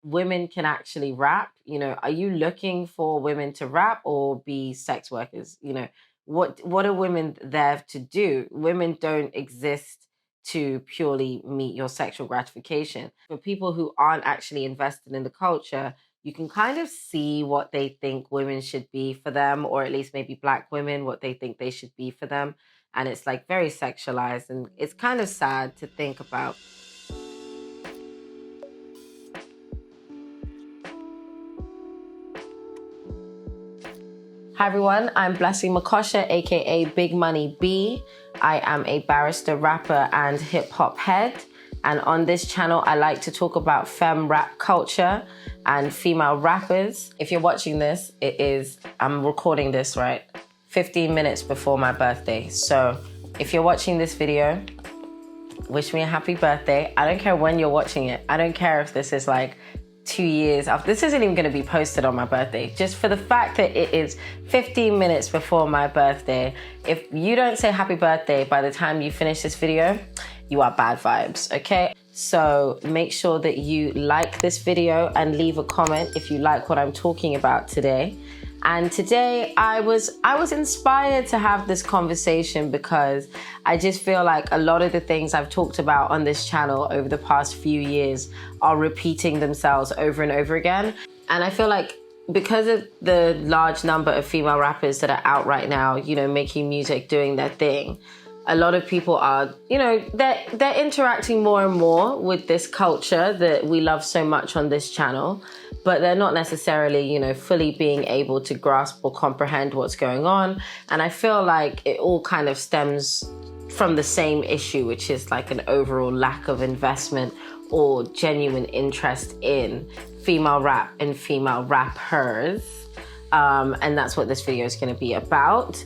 women can actually rap? You know, are you looking for women to rap or be sex workers? You know, what are women there to do? Women don't exist to purely meet your sexual gratification. For people who aren't actually invested in the culture, you can kind of see what they think women should be for them, or at least maybe Black women, what they think they should be for them. And it's like very sexualized, and it's kind of sad to think about. Hi everyone, I'm Blessing Makosha, aka Big Money B. I am a barrister, rapper, and hip hop head. And on this channel, I like to talk about femme rap culture and female rappers. If you're watching this, I'm recording this, right? 15 minutes before my birthday. So if you're watching this video, wish me a happy birthday. I don't care when you're watching it. I don't care if this is like 2 years after. This isn't even going to be posted on my birthday. Just for the fact that it is 15 minutes before my birthday. If you don't say happy birthday by the time you finish this video, you are bad vibes, okay? So make sure that you like this video and leave a comment if you like what I'm talking about today. And today I was inspired to have this conversation because I just feel like a lot of the things I've talked about on this channel over the past few years are repeating themselves over and over again. And I feel like because of the large number of female rappers that are out right now, you know, making music, doing their thing, a lot of people are, you know, they're interacting more and more with this culture that we love so much on this channel, but they're not necessarily, you know, fully being able to grasp or comprehend what's going on. And I feel like it all kind of stems from the same issue, which is like an overall lack of investment or genuine interest in female rap and female rappers. And that's what this video is going to be about,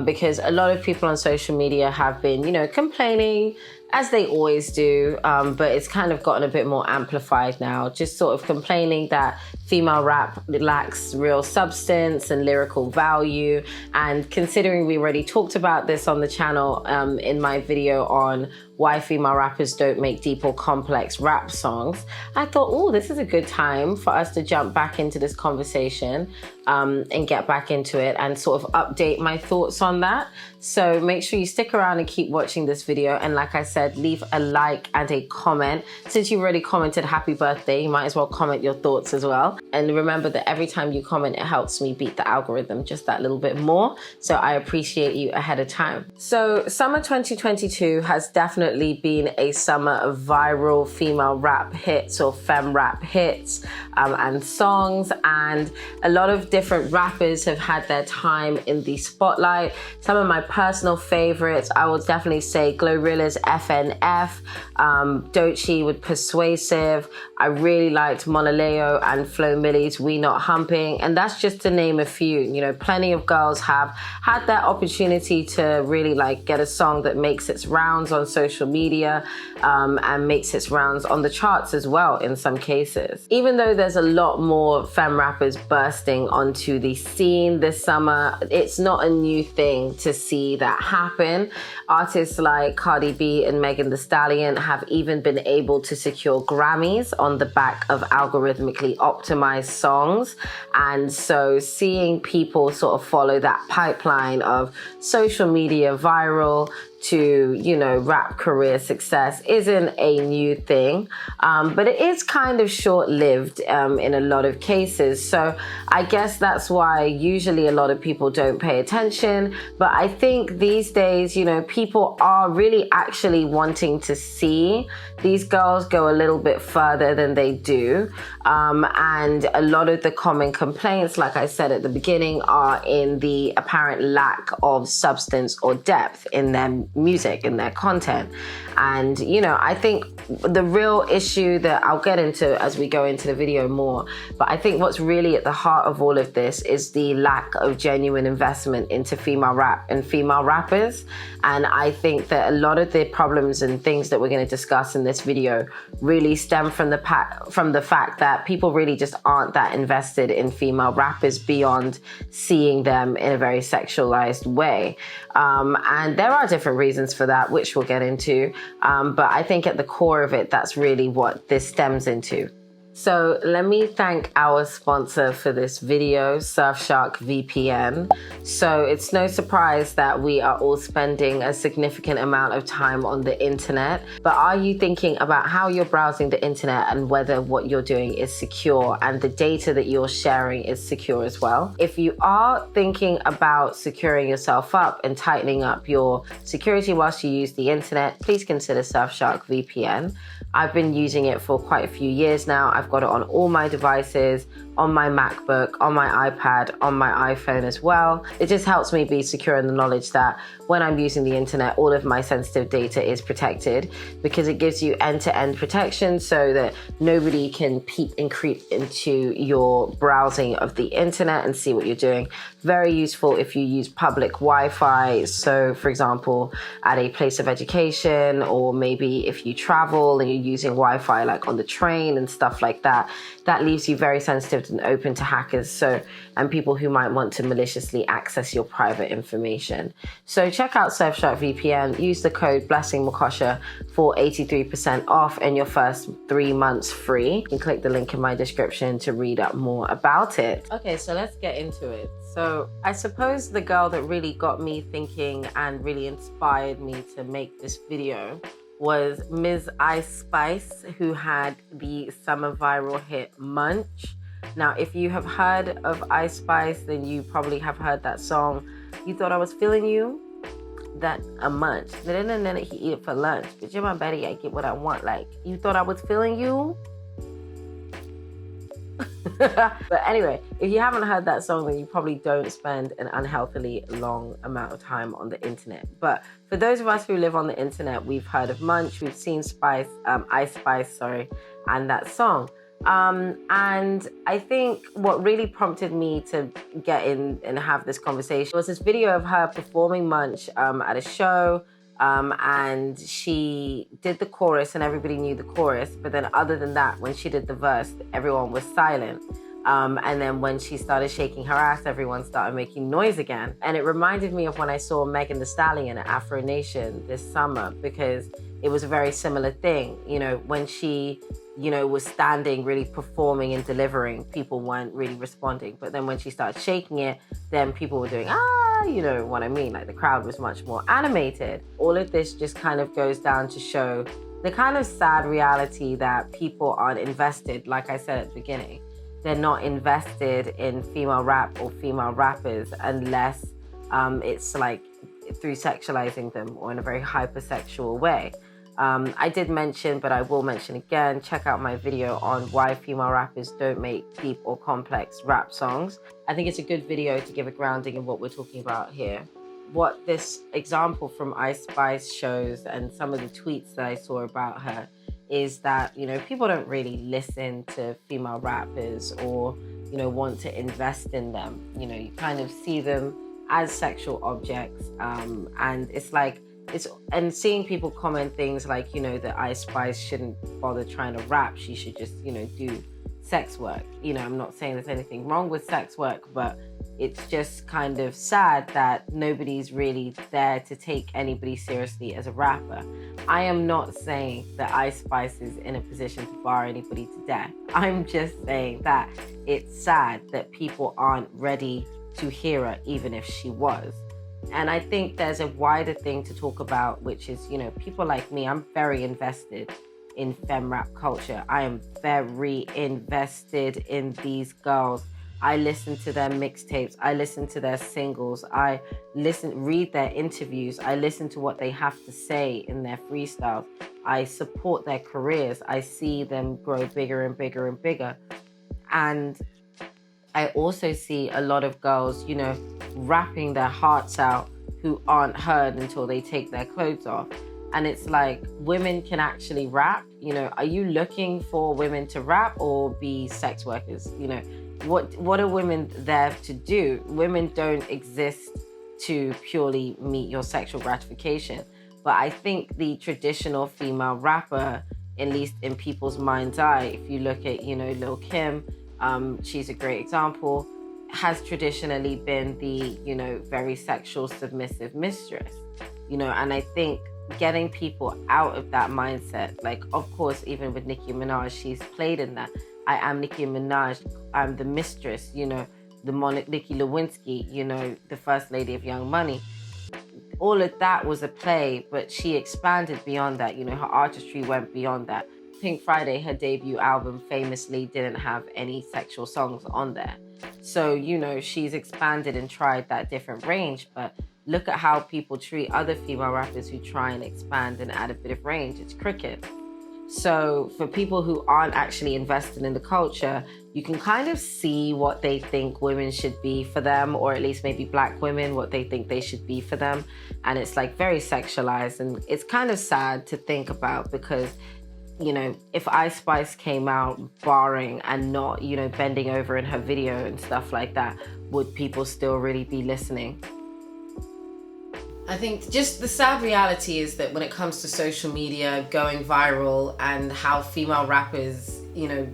because a lot of people on social media have been, you know, complaining, as they always do, but it's kind of gotten a bit more amplified now, just sort of complaining that female rap lacks real substance and lyrical value. And considering we already talked about this on the channel in my video on why female rappers don't make deep or complex rap songs, I thought, oh, this is a good time for us to jump back into this conversation and get back into it and sort of update my thoughts on that. So make sure you stick around and keep watching this video. And like I said, leave a like and a comment. Since you've already commented happy birthday, you might as well comment your thoughts as well. And remember that every time you comment, it helps me beat the algorithm just that little bit more. So I appreciate you ahead of time. So summer 2022 has definitely been a summer of viral female rap hits or femme rap hits and songs. And a lot of different rappers have had their time in the spotlight. Some of my personal favorites, I would definitely say Glorilla's FNF, Doechii with Persuasive. I really liked Monaleo and Flo Milli's We Not Humping. And that's just to name a few. You know, plenty of girls have had that opportunity to really like get a song that makes its rounds on social media and makes its rounds on the charts as well in some cases. Even though there's a lot more femme rappers bursting onto the scene this summer, it's not a new thing to see that happen. Artists like Cardi B and Megan Thee Stallion have even been able to secure Grammys on the back of algorithmically optimized songs. And so seeing people sort of follow that pipeline of social media viral to, you know, rap career success isn't a new thing, but it is kind of short-lived in a lot of cases. So I guess that's why usually a lot of people don't pay attention. But I think these days, you know, people are really actually wanting to see these girls go a little bit further than they do. And a lot of the common complaints, like I said at the beginning, are in the apparent lack of substance or depth in their music, in their content. And, you know, I think the real issue that I'll get into as we go into the video more, but I think what's really at the heart of all of this is the lack of genuine investment into female rap and female rappers. And I think that a lot of the problems and things that we're going to discuss in this video really stem from the fact that people really just aren't that invested in female rappers beyond seeing them in a very sexualized way. And there are different reasons for that, which we'll get into. But I think at the core of it, that's really what this stems into. So let me thank our sponsor for this video, Surfshark VPN. So it's no surprise that we are all spending a significant amount of time on the internet, but are you thinking about how you're browsing the internet and whether what you're doing is secure and the data that you're sharing is secure as well? If you are thinking about securing yourself up and tightening up your security whilst you use the internet, please consider Surfshark VPN. I've been using it for quite a few years now. I've got it on all my devices, on my MacBook, on my iPad, on my iPhone as well. It just helps me be secure in the knowledge that when I'm using the internet, all of my sensitive data is protected, because it gives you end-to-end protection so that nobody can peep and creep into your browsing of the internet and see what you're doing. Very useful if you use public Wi-Fi. So for example, at a place of education, or maybe if you travel and you're using Wi-Fi like on the train and stuff like that, that leaves you very sensitive and open to hackers and people who might want to maliciously access your private information. So check out Surfshark VPN, use the code BlessingMakosha for 83% off and your first 3 months free. You can click the link in my description to read up more about it. Okay, so let's get into it. So I suppose the girl that really got me thinking and really inspired me to make this video was Ms. Ice Spice, who had the summer viral hit Munch. Now, if you have heard of Ice Spice, then you probably have heard that song, You Thought I Was Feeling You? That a munch. Then he eat it for lunch. But you're my buddy, I get what I want. Like, you thought I was feeling you? But anyway, if you haven't heard that song, then you probably don't spend an unhealthily long amount of time on the internet. But for those of us who live on the internet, we've heard of Munch, we've seen Ice Spice, and that song. And I think what really prompted me to get in and have this conversation was this video of her performing Munch at a show. And she did the chorus and everybody knew the chorus. But then other than that, when she did the verse, everyone was silent. And then when she started shaking her ass, everyone started making noise again. And it reminded me of when I saw Megan Thee Stallion at Afro Nation this summer, because it was a very similar thing. You know, when she, was standing, really performing and delivering, people weren't really responding. But then when she started shaking it, then people were doing, you know what I mean? Like the crowd was much more animated. All of this just kind of goes down to show the kind of sad reality that people aren't invested, like I said at the beginning. They're not invested in female rap or female rappers unless it's like through sexualizing them or in a very hypersexual way. I did mention, but I will mention again, check out my video on why female rappers don't make deep or complex rap songs. I think it's a good video to give a grounding in what we're talking about here. What this example from Ice Spice shows, and some of the tweets that I saw about her, is that, people don't really listen to female rappers or, want to invest in them. You kind of see them as sexual objects. And it's like, and seeing people comment things like, that Ice Spice shouldn't bother trying to rap. She should just, do sex work. I'm not saying there's anything wrong with sex work, but it's just kind of sad that nobody's really there to take anybody seriously as a rapper. I am not saying that Ice Spice is in a position to bar anybody to death. I'm just saying that it's sad that people aren't ready to hear her, even if she was. And I think there's a wider thing to talk about, which is, people like me, I'm very invested in fem rap culture. I am very invested in these girls. I listen to their mixtapes. I listen to their singles. I read their interviews. I listen to what they have to say in their freestyles. I support their careers. I see them grow bigger and bigger and bigger. And I also see a lot of girls, rapping their hearts out who aren't heard until they take their clothes off. And it's like, women can actually rap. Are you looking for women to rap or be sex workers? What are women there to do? Women don't exist to purely meet your sexual gratification. But I think the traditional female rapper, at least in people's mind's eye, if you look at, Lil' Kim, she's a great example, has traditionally been the, very sexual, submissive mistress, and I think getting people out of that mindset, like, of course, even with Nicki Minaj, she's played in that, I am Nicki Minaj, I'm the mistress, you know, the Nicki Lewinsky, you know, the first lady of Young Money. All of that was a play, but she expanded beyond that. You know, her artistry went beyond that. Pink Friday, her debut album, famously didn't have any sexual songs on there. So, you know, she's expanded and tried that different range, but look at how people treat other female rappers who try and expand and add a bit of range. It's cricket. So for people who aren't actually invested in the culture, you can kind of see what they think women should be for them, or at least maybe Black women, what they think they should be for them. And it's like very sexualized, and it's kind of sad to think about, because, you know, if Ice Spice came out barring and not, you know, bending over in her video and stuff like that, would people still really be listening? I think just the sad reality is that when it comes to social media going viral and how female rappers, you know,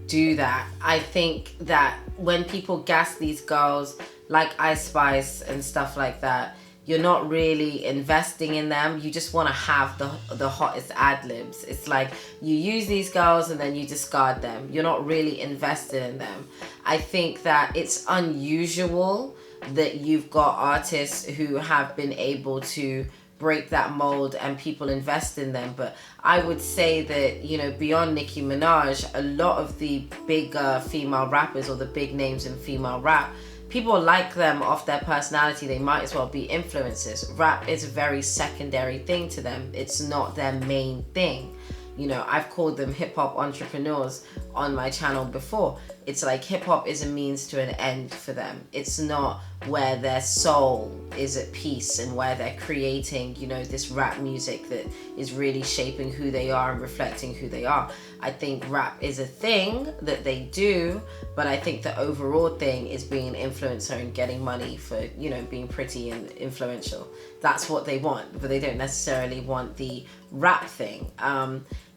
do that, I think that when people gas these girls like Ice Spice and stuff like that, you're not really investing in them. You just want to have the hottest ad-libs. It's like you use these girls and then you discard them. You're not really invested in them. I think that it's unusual that you've got artists who have been able to break that mold and people invest in them. But I would say that, you know, beyond Nicki Minaj, a lot of the bigger female rappers, or the big names in female rap, people like them off their personality. They might as well be influencers. Rap is a very secondary thing to them. It's not their main thing. You know, I've called them hip-hop entrepreneurs on my channel before. It's like hip-hop is a means to an end for them. It's not where their soul is at peace and where they're creating, you know, this rap music that is really shaping who they are and reflecting who they are. I think rap is a thing that they do, but I think the overall thing is being an influencer and getting money for, you know, being pretty and influential. That's what they want, but they don't necessarily want the rap thing.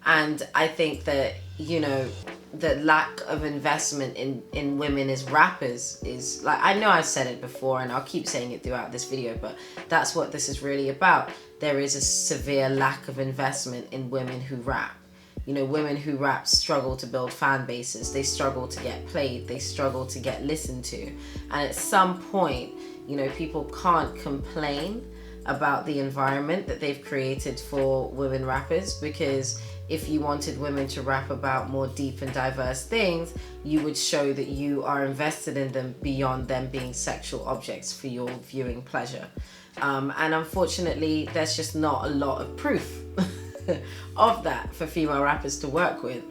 And I think that, you know, the lack of investment in women as rappers is, like, I know I've said it before and I'll keep saying it throughout this video, but that's what this is really about. There is a severe lack of investment in women who rap. You know, women who rap struggle to build fan bases. They struggle to get played. They struggle to get listened to. And at some point, you know, people can't complain about the environment that they've created for women rappers, because if you wanted women to rap about more deep and diverse things, you would show that you are invested in them beyond them being sexual objects for your viewing pleasure. And unfortunately, there's just not a lot of proof of that for female rappers to work with,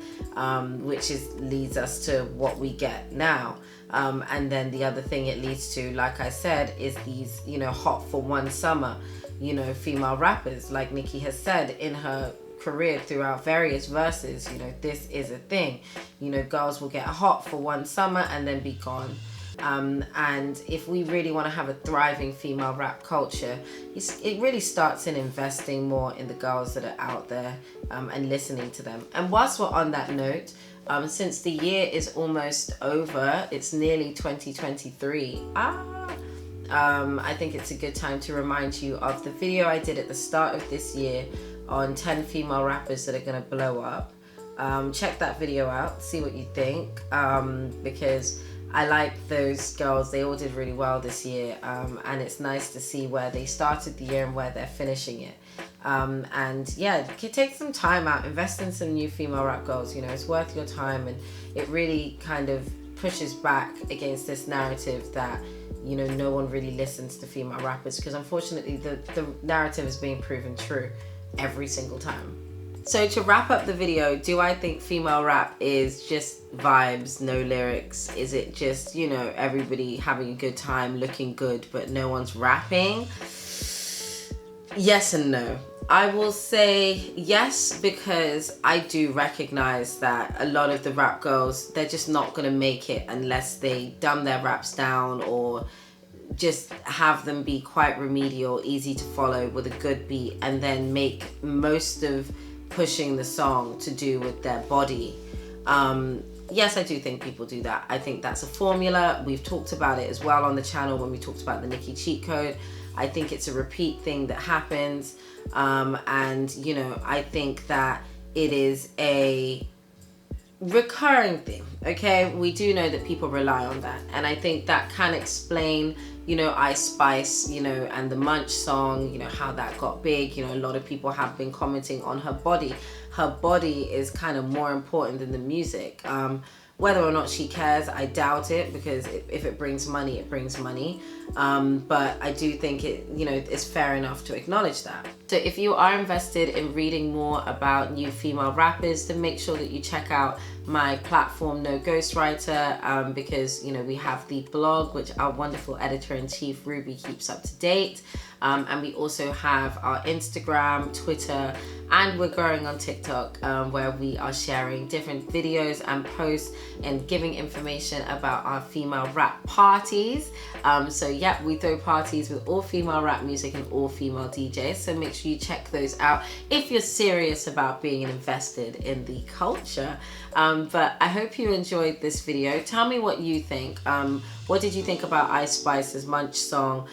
which leads us to what we get now. And then the other thing it leads to, like I said, is these, you know, hot for one summer, you know, female rappers. Like Nicki has said in her career throughout various verses, you know, this is a thing. You know, girls will get hot for one summer and then be gone. And if we really want to have a thriving female rap culture, it really starts in investing more in the girls that are out there, and listening to them. And whilst we're on that note, since the year is almost over, it's nearly 2023. I think it's a good time to remind you of the video I did at the start of this year on 10 female rappers that are going to blow up. Check that video out, see what you think, because I like those girls. They all did really well this year, and it's nice to see where they started the year and where they're finishing it. And yeah, take some time out, invest in some new female rap girls. You know, it's worth your time, and it really kind of pushes back against this narrative that, you know, no one really listens to female rappers, because unfortunately the narrative is being proven true every single time. So to wrap up the video, do I think female rap is just vibes, no lyrics? Is it just, you know, everybody having a good time, looking good, but no one's rapping? Yes and no. I will say yes, because I do recognize that a lot of the rap girls, they're just not gonna make it unless they dumb their raps down, or just have them be quite remedial, easy to follow with a good beat, and then make most of pushing the song to do with their body. Yes, I do think people do that. I think that's a formula. We've talked about it as well on the channel when we talked about the Nicki cheat code. I think it's a repeat thing that happens. And, you know, I think that it is a recurring thing, okay? We do know that people rely on that, and I think that can explain, you know, Ice Spice, you know, and the Munch song, you know, how that got big. You know, a lot of people have been commenting on her body. Her body is kind of more important than the music. Whether or not she cares, I doubt it, because if it brings money, it brings money. But I do think it, you know, it's fair enough to acknowledge that. So if you are invested in reading more about new female rappers, then make sure that you check out my platform, No Ghostwriter, because, you know, we have the blog, which our wonderful editor-in-chief Ruby keeps up to date. And we also have our Instagram, Twitter, and we're growing on TikTok, where we are sharing different videos and posts and giving information about our female rap parties. So yeah, we throw parties with all female rap music and all female DJs. So make sure you check those out if you're serious about being invested in the culture. But I hope you enjoyed this video. Tell me what you think. What did you think about Ice Spice's Munch song?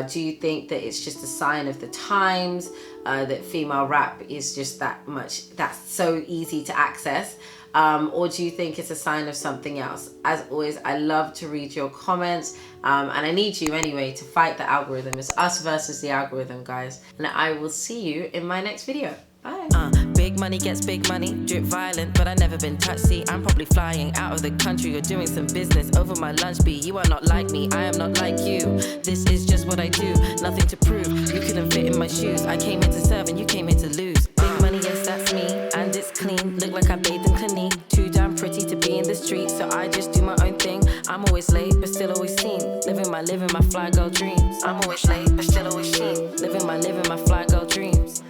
Do you think that it's just a sign of the times, that female rap is just that's so easy to access? Or do you think it's a sign of something else? As always, I love to read your comments, and I need you anyway to fight the algorithm. It's us versus the algorithm, guys. And I will see you in my next video. Bye. Big money gets big money, drip violent, but I never been touched. See, I'm probably flying out of the country or doing some business over my lunch beat. You are not like me, I am not like you. This is just what I do, nothing to prove. You couldn't fit in my shoes. I came here to serve and you came here to lose. Big money, yes, that's me, and it's clean. Look like I bathed in Clinique. Too damn pretty to be in the street, so I just do my own thing. I'm always late, but still always seen. Living my fly girl dreams. I'm always late.